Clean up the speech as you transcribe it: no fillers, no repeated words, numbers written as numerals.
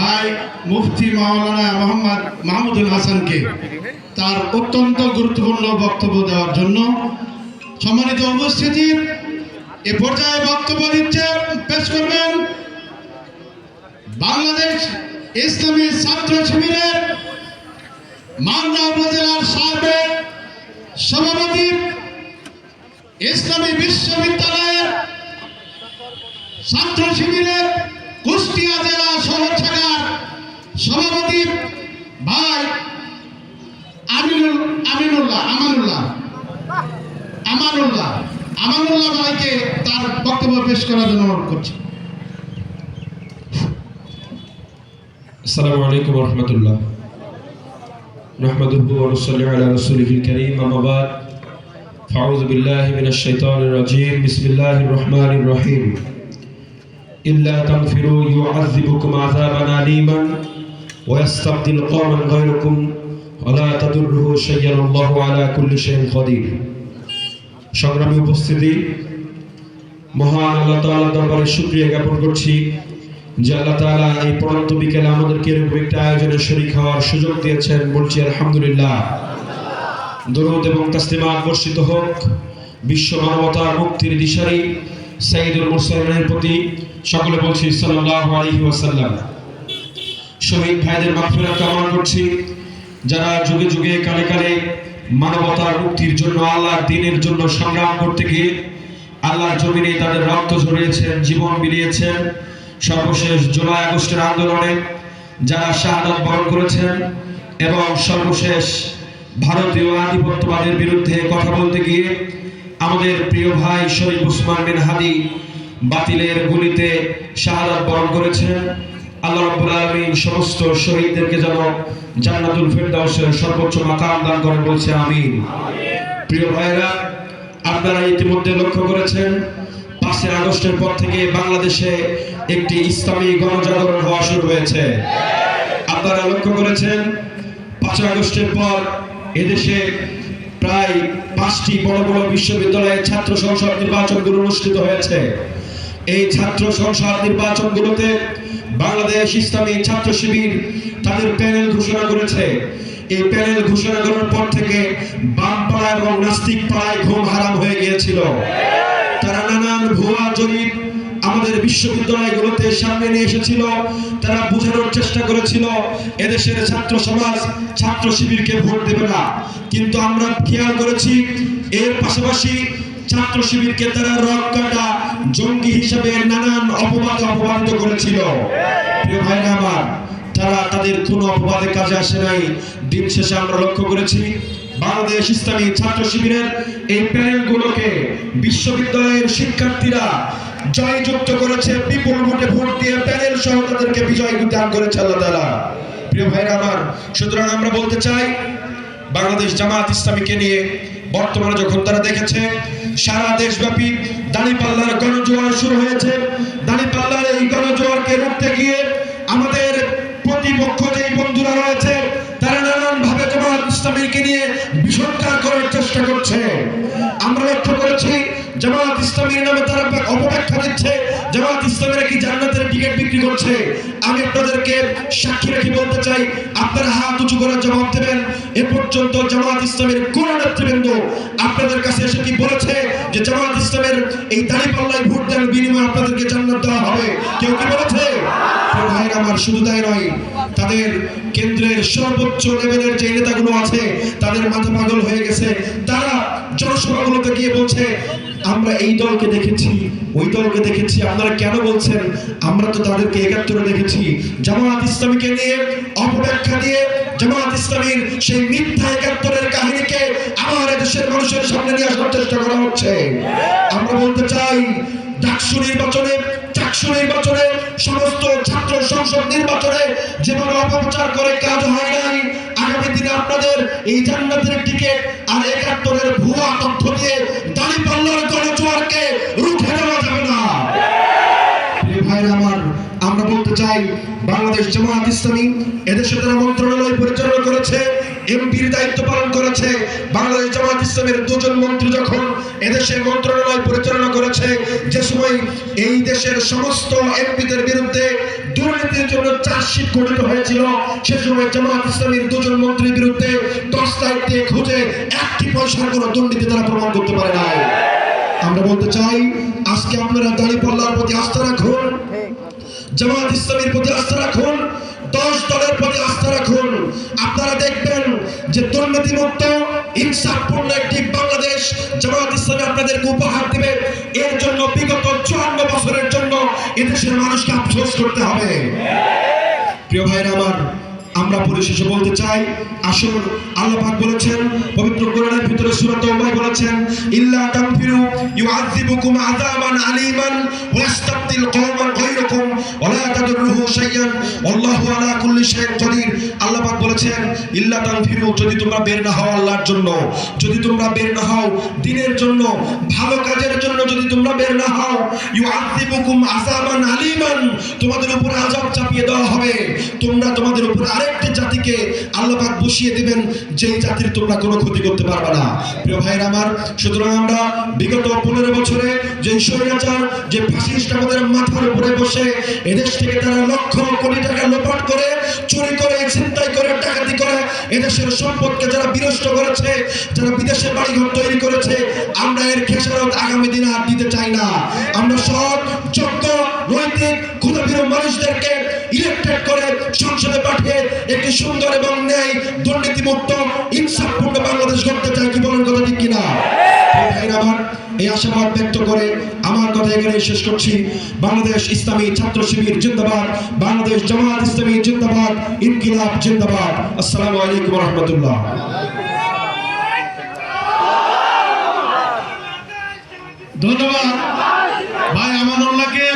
ভাই মুফতি মাওলানা মোহাম্মদ মাহমুদুল হাসানকে তার অত্যন্ত গুরুত্বপূর্ণ বক্তব্য দেওয়ার জন্য। সম্মানিত উপস্থিতি, এ পর্যায়ে বক্তব্য পেশ করবেন বাংলাদেশ ইসলামী ছাত্র শিবিরের মালদা উপজেলার সাবেক সভাপতি, ইসলামী বিশ্ববিদ্যালয়ের ছাত্র শিবিরের কুষ্টিয়া জেলা শহর শাখার সভাপতি ভাই আমানুল্লাহ ভাইকে তার বক্তব্য পেশ করার জন্য অনুরোধ করছি। আসসালামু আলাইকুম ওয়া রাহমাতুল্লাহ। নাহমাদুহু ওয়া নুসাল্লি আলা রাসূলিহিল কারীম, আম্মা বাদ। ফাউযু বিল্লাহি মিনাশ শাইতানির রাজীম। বিসমিল্লাহির রহমানির রহিম। ইল্লা তাগফিরু ইউআযযিবুকুম আযাবান আলীমান ওয়া ইস্তাবদিল কওমান গায়রাকুম ওয়া লা তাদুররুহু শাইয়্যান আল্লাহু আলা কুল্লি শাইইন কাদির। সংগ্রামী উপস্থিতি, মহান আল্লাহ তাআলার দরবারে শুকরিয়া জ্ঞাপন করছি যে আল্লাহ তাআলা এই পড়ন্ত বিকেলে আমাদেরকে এরকম একটা আয়োজনে শরীক হওয়ার সুযোগ দিয়েছেন। বলছি আলহামদুলিল্লাহ। দরুদ এবং তাসলিমাত বর্ষিত হোক বিশ্ব মানবতার মুক্তির দিশারি সাইয়্যিদুল মুরসালিনের প্রতি। সকলে বলছি সাল্লাল্লাহু আলাইহি ওয়াসাল্লাম। শহীদ ভাইদের মাগফিরাত কামনা করছি, যারা যুগে যুগে কালে কালে মানবতার মুক্তির জন্য, আল্লাহর দ্বীনের জন্য সংগ্রাম করতে গিয়ে আল্লাহর জমিনে তাদের রক্ত ঝরিয়েছেন, জীবন বিলিয়েছেন। সর্বশেষ জুলাই আগস্টের আন্দোলনে যারা শাহাদাত বরণ করেছেন এবং সর্বশেষ ভারতীয় আধিপত্যবাদের বিরুদ্ধে কথা বলতে গিয়ে আমাদের প্রিয় ভাই শরীফ উসমান বিন হাদি বাতিলের গুলিতে শাহাদাত বরণ করেছেন। আল্লাহ রাব্বুল আলামিন সমস্ত শহীদদেরকে যেন জান্নাতুল ফেরদাউসের সর্বোচ্চ মাকাম দান করেন, বলছে আমিন। প্রিয় ভাইরা, আপনারা ইতিমধ্যে লক্ষ্য করেছেন 5 আগস্টের পর থেকে বাংলাদেশে একটি ইসলামী গণজাগরণ হওয়া শুরু হয়েছে। আপনারা লক্ষ্য করেছেন 5 আগস্টের পর এদেশে প্রায় 5টি বড় বড় বিশ্ববিদ্যালয়ে ছাত্র সংসদ নির্বাচনগুলো অনুষ্ঠিত হয়েছে। এই ছাত্র সংসদ নির্বাচনগুলোতে বাংলাদেশ ইসলামী ছাত্র শিবির তাদের প্যানেল ঘোষণা করেছে। এই প্যানেল ঘোষণা করার পর থেকে বাম পাড়া এবং নাস্তিক পাড়ায় ঘুম হারাম হয়ে গিয়েছিল। তারা নানান ভুয়া জরিপ আমাদের বিশ্ববিদ্যালয়গুলোতে সামনে নিয়ে এসেছিল। তারা বোঝানোর চেষ্টা করেছিল এদেশের ছাত্র সমাজ ছাত্র শিবিরকে ভোট দেবে না, কিন্তু আমরা খেয়াল করেছি এর পাশাপাশি ছাত্র শিবিরকে তারা রক কাটা জঙ্গি হিসাবে নানান অপবাদিত করেছিল। প্রিয় ভাইরা আমার, তারা তাদের কোনো অপবাদে কাজে আসে নাই। দিন শেষে আমরা লক্ষ্য করেছি বাংলাদেশ ইসলামী ছাত্র শিবিরের এই প্যানেলগুলোকে বিশ্ববিদ্যালয়ের শিক্ষার্থীরা জয়যুক্ত করেছে, বিপুল ভোটে ভোট দিয়ে প্যানেল সহ তাদেরকে বিজয় দান করেছে আল্লাহ তাআলা। প্রিয় ভাইরা আমার, সুতরাং আমরা বলতে চাই বাংলাদেশ জামাত ইসলামীকে নিয়ে বর্তমানে যখন তারা দেখেছে সারা দেশব্যাপী দাঁড়িপাল্লার গণজোয়ার শুরু হয়েছে, দাঁড়িপাল্লার এই গণজোয়ারকে রুখতে গিয়ে আমাদের প্রতিপক্ষ যেই বন্ধুরা রয়েছে তারা নানান ভাবে জামাত ইসলামীকে নিয়ে বিসংখ্যান করার চেষ্টা করছে। আমরা লক্ষ্য করেছি জামাত ইসলামীর নামে তারা অপব্যাখ্যা দিচ্ছে, জামাত ইসলামীরা কি জান্নাতের টিকিট বিক্রি করছে। আমি আপনাদেরকে সাক্ষী রেখে বলতে চাই, আপনারা হাত উঁচু করে জবাব দেবেন, এ পর্যন্ত জামাত ইসলামের কোন নেতৃবৃন্দ আপনাদের কাছে এসে কি বলেছে যে জামাত ইসলামের এই দাঁড়িপাল্লায় ভোট দেওয়ার বিনিময়ে আপনাদেরকে জান্নাত দেওয়া হবে? কেউ কি বলেছে? ভাইরা আমার, শুধু তাই নয়, তাদের কেন্দ্রের সর্বোচ্চ লেভেলের যে নেতাগুলো আছে তাদের মাথা পাগল হয়ে গেছে। তারা জনসভাগুলোতে গিয়ে বলছে আমরা এই দলকে দেখেছি, ওই দলকে দেখেছি। আপনারা কেন বলছেন? আমরা তো তাদেরকে 71 দেখেছি। জামাত ইসলামীকে নিয়ে অপব্যাখ্যা দিয়ে জামাত ইসলামীর সেই মিথ্যা 71-এর কাহিনীকে আমার দেশের মানুষের সামনে নিয়ে আসার চেষ্টা করা হচ্ছে। আমরা বলতে চাই ডাকসু নির্বাচনে, চাকসু নির্বাচনে, সমস্ত ছাত্র সংসদ নির্বাচনে যেভাবে অপপ্রচার করে কাজ হয় নাই, আগামী দিনে আপনাদের এই জান্নাতের টিকিট আর 71-এর ভুয়া তথ্য দিয়ে দাঁড়িপাল্লার গণজোয়ারকে রুখে দেওয়া যাবে না। ভাইরা আমার, আমরা বলতে চাই বাংলাদেশ জামাত ইসলামী এদেশে তারা মন্ত্রণালয় পরিচালনা করেছে, এমপির দায়িত্ব পালন করেছে। বাংলাদেশ জামাত ইসলামের 2 জন মন্ত্রী যখন এদেশের মন্ত্রণালয় পরিচালনা করেছে, যে সময় এই দেশের সমস্ত এমপিদের বিরুদ্ধে দুর্নীতির জন্য চার্জশিট গঠিত হয়েছিল, সে সময় জামাত ইসলামীর দুজন মন্ত্রীর বিরুদ্ধে 10 তারিখ দিয়ে খুঁজে একটি পয়সার কোনো দুর্নীতি তারা প্রমাণ করতে পারে নাই। আমরা বলতে চাই, আজকে আপনারা দাঁড়িপাল্লার প্রতি আস্থা রাখুন, জামাত ইসলামীর প্রতি আস্থা রাখুন, 10 দলের প্রতি আস্থা রাখুন। আপনারা দেখবেন যে দুর্নীতিমুক্ত ইনসাফপূর্ণ একটি বাংলাদেশ জামাত ইসলামী আপনাদেরকে উপহার দেবে। এর জন্য বিগত 54 বছরের জন্য এদেশের মানুষকে আফসোস করতে হবে। প্রিয় ভাইরা আমার, আমরা পরিশেষে বলতে চাই, আসুন, আল্লাহ পাক বলেছেন পবিত্র কোরআনের ভিতরে সূরা তাওবায় বলেছেন, ইল্লা তাগফিরু ইউআযিবুকুম আযাবান আলীমান ওয়া ইস্তাবদিল কওমান গায়রাকুম ওয়া লা তাদুররুহু শাইআন আল্লাহু আলা কুল্লি শাইইন কাদির। আল্লাহ পাক বলেছেন, ইল্লা তাগফিরু, যদি তোমরা বের না হও আল্লাহর জন্য, যদি তোমরা বের না হও দ্বীনের জন্য, ভালো কাজের জন্য, যদি তোমরা বের না হও, ইউআযিবুকুম আযাবান আলীমান, তোমাদের উপর আযাব চাপিয়ে দেওয়া হবে। তোমরা তোমাদের উপর আরেকটি জাতিকে আল্লাহ পাক বসিয়ে দিবেন, যেই জাতির তোমরা কোনো ক্ষতি করতে পারবে না। প্রিয় ভাইরা আমার, সুতরাং আমরা বিগত 15 বছরে যে স্বৈরাচার, যে ফ্যাসিস্ট আমাদের মাথার উপরে বসে এদেশ থেকে তারা লক্ষ কোটি টাকা লোপাট করে, চুরি করে, ছিনতাই করে, ডাকাতি করে এদেশের সম্পদকে যারা বিনষ্ট করেছে, যারা বিদেশে বাড়িঘর তৈরি করেছে, আমরা এর খেসারত আগামী দিনে আর দিতে চাই না। আমরা সৎ, যোগ্য, নৈতিক, ক্ষুধাভীরু মানুষদেরকে ইলেক্টেড করে সংসদে পাঠিয়ে একটি সুন্দর এবং ন্যায়, দুর্নীতিমুক্ত, ইনসাফপূর্ণ বাংলাদেশ গড়তে চাই। কি বলেন, কথা ঠিক কিনা? আমার এই আশাবাদ ব্যক্ত করে আমার কথা এখানে শেষ করছি। বাংলাদেশ ইসলামী ছাত্র শিবির জিন্দাবাদ, বাংলাদেশ জামাত ইসলামী জিন্দাবাদ, ইনকিলাব জিন্দাবাদ। আসসালামু আলাইকুম ওয়া রাহমাতুল্লাহ। ধন্যবাদ ভাই আমানুল্লাহকে।